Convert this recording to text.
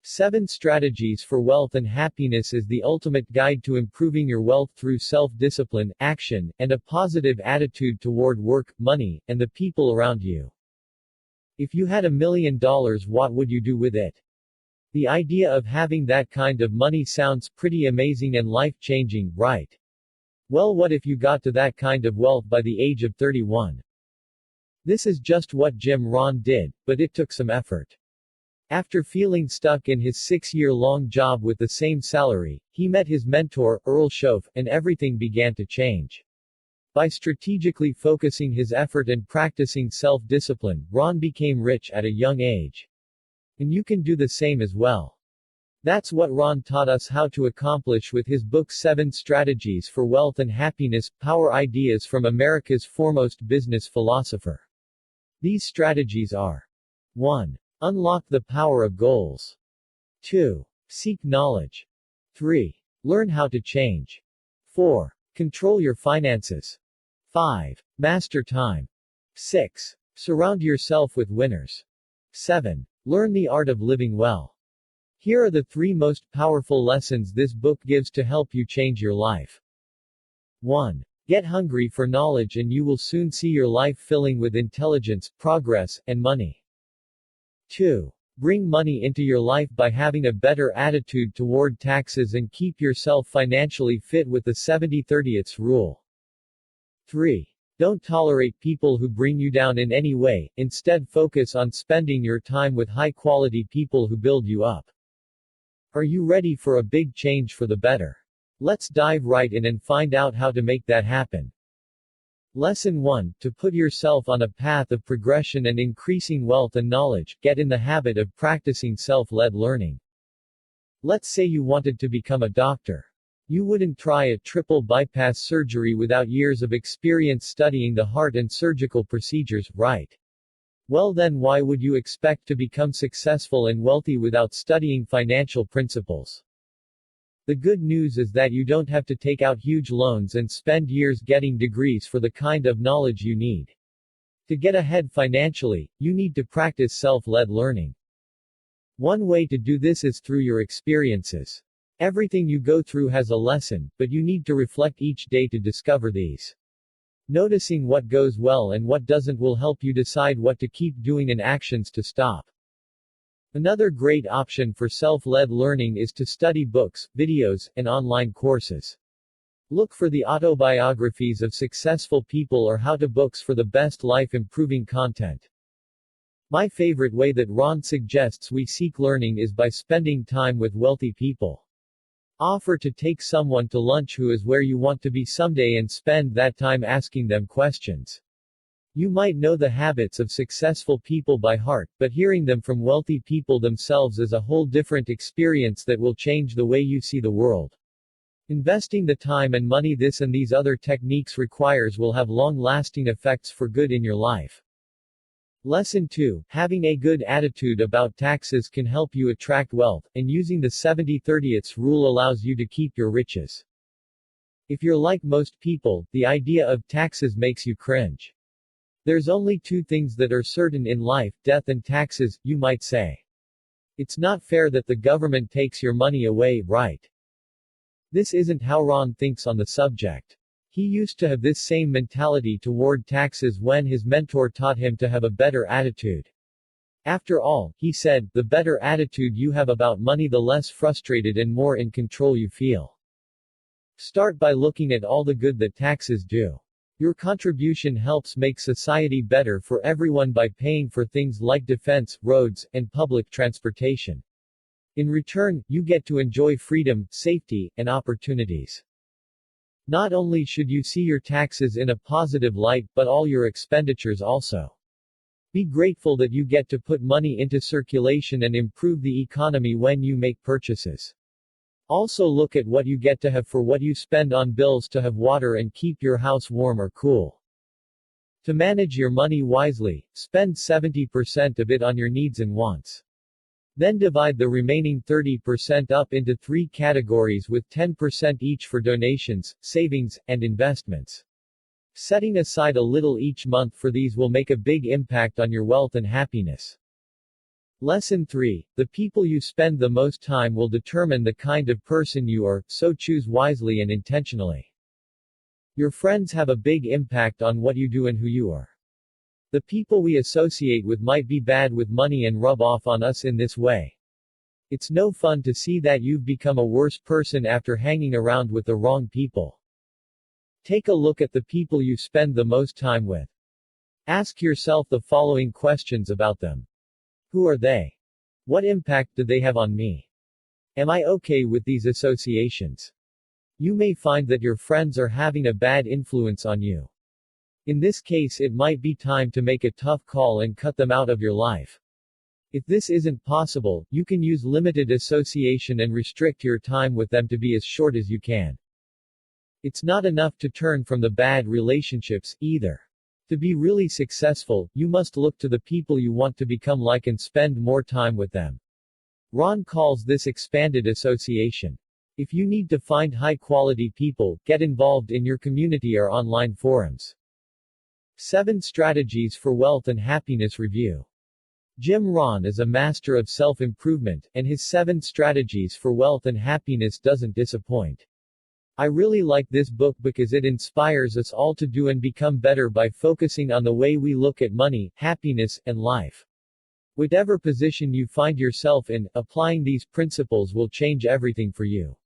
Seven Strategies for Wealth and Happiness is the ultimate guide to improving your wealth through self-discipline, action, and a positive attitude toward work, money, and the people around you. If you had $1 million, what would you do with it? The idea of having that kind of money sounds pretty amazing and life-changing, right? Well, what if you got to that kind of wealth by the age of 31? This is just what Jim Rohn did, but it took some effort. After feeling stuck in his 6-year-long job with the same salary, he met his mentor, Earl Shoaff, and everything began to change. By strategically focusing his effort and practicing self-discipline, Rohn became rich at a young age. And you can do the same as well. That's what Rohn taught us how to accomplish with his book 7 Strategies for Wealth and Happiness, Power Ideas from America's Foremost Business Philosopher. These strategies are: 1. Unlock the power of goals. 2. Seek knowledge. 3. Learn how to change. 4. Control your finances. 5. Master time. 6. Surround yourself with winners. 7. Learn the art of living well. Here are the 3 most powerful lessons this book gives to help you change your life. 1. Get hungry for knowledge and you will soon see your life filling with intelligence, progress, and money. 2. Bring money into your life by having a better attitude toward taxes and keep yourself financially fit with the 70/30 rule. 3. Don't tolerate people who bring you down in any way, instead focus on spending your time with high-quality people who build you up. Are you ready for a big change for the better? Let's dive right in and find out how to make that happen. Lesson 1. To put yourself on a path of progression and increasing wealth and knowledge, get in the habit of practicing self-led learning. Let's say you wanted to become a doctor. You wouldn't try a triple bypass surgery without years of experience studying the heart and surgical procedures, right? Well then, why would you expect to become successful and wealthy without studying financial principles? The good news is that you don't have to take out huge loans and spend years getting degrees for the kind of knowledge you need. To get ahead financially, you need to practice self-led learning. One way to do this is through your experiences. Everything you go through has a lesson, but you need to reflect each day to discover these. Noticing what goes well and what doesn't will help you decide what to keep doing and actions to stop. Another great option for self-led learning is to study books, videos, and online courses. Look for the autobiographies of successful people or how-to books for the best life-improving content. My favorite way that Rohn suggests we seek learning is by spending time with wealthy people. Offer to take someone to lunch who is where you want to be someday and spend that time asking them questions. You might know the habits of successful people by heart, but hearing them from wealthy people themselves is a whole different experience that will change the way you see the world. Investing the time and money this and these other techniques requires will have long-lasting effects for good in your life. Lesson 2. Having a good attitude about taxes can help you attract wealth, and using the 70/30 rule allows you to keep your riches. If you're like most people, the idea of taxes makes you cringe. There's only 2 things that are certain in life, death and taxes, you might say. It's not fair that the government takes your money away, right? This isn't how Rohn thinks on the subject. He used to have this same mentality toward taxes when his mentor taught him to have a better attitude. After all, he said, the better attitude you have about money, the less frustrated and more in control you feel. Start by looking at all the good that taxes do. Your contribution helps make society better for everyone by paying for things like defense, roads, and public transportation. In return, you get to enjoy freedom, safety, and opportunities. Not only should you see your taxes in a positive light, but all your expenditures also. Be grateful that you get to put money into circulation and improve the economy when you make purchases. Also look at what you get to have for what you spend on bills to have water and keep your house warm or cool. To manage your money wisely, spend 70% of it on your needs and wants. Then divide the remaining 30% up into 3 categories with 10% each for donations, savings, and investments. Setting aside a little each month for these will make a big impact on your wealth and happiness. Lesson 3. The people you spend the most time will determine the kind of person you are, so choose wisely and intentionally. Your friends have a big impact on what you do and who you are. The people we associate with might be bad with money and rub off on us in this way. It's no fun to see that you've become a worse person after hanging around with the wrong people. Take a look at the people you spend the most time with. Ask yourself the following questions about them. Who are they? What impact do they have on me? Am I okay with these associations? You may find that your friends are having a bad influence on you. In this case, it might be time to make a tough call and cut them out of your life. If this isn't possible, you can use limited association and restrict your time with them to be as short as you can. It's not enough to turn from the bad relationships, either. To be really successful, you must look to the people you want to become like and spend more time with them. Rohn calls this expanded association. If you need to find high-quality people, get involved in your community or online forums. 7 Strategies for Wealth and Happiness Review. Jim Rohn is a master of self-improvement, and his 7 strategies for wealth and happiness doesn't disappoint. I really like this book because it inspires us all to do and become better by focusing on the way we look at money, happiness, and life. Whatever position you find yourself in, applying these principles will change everything for you.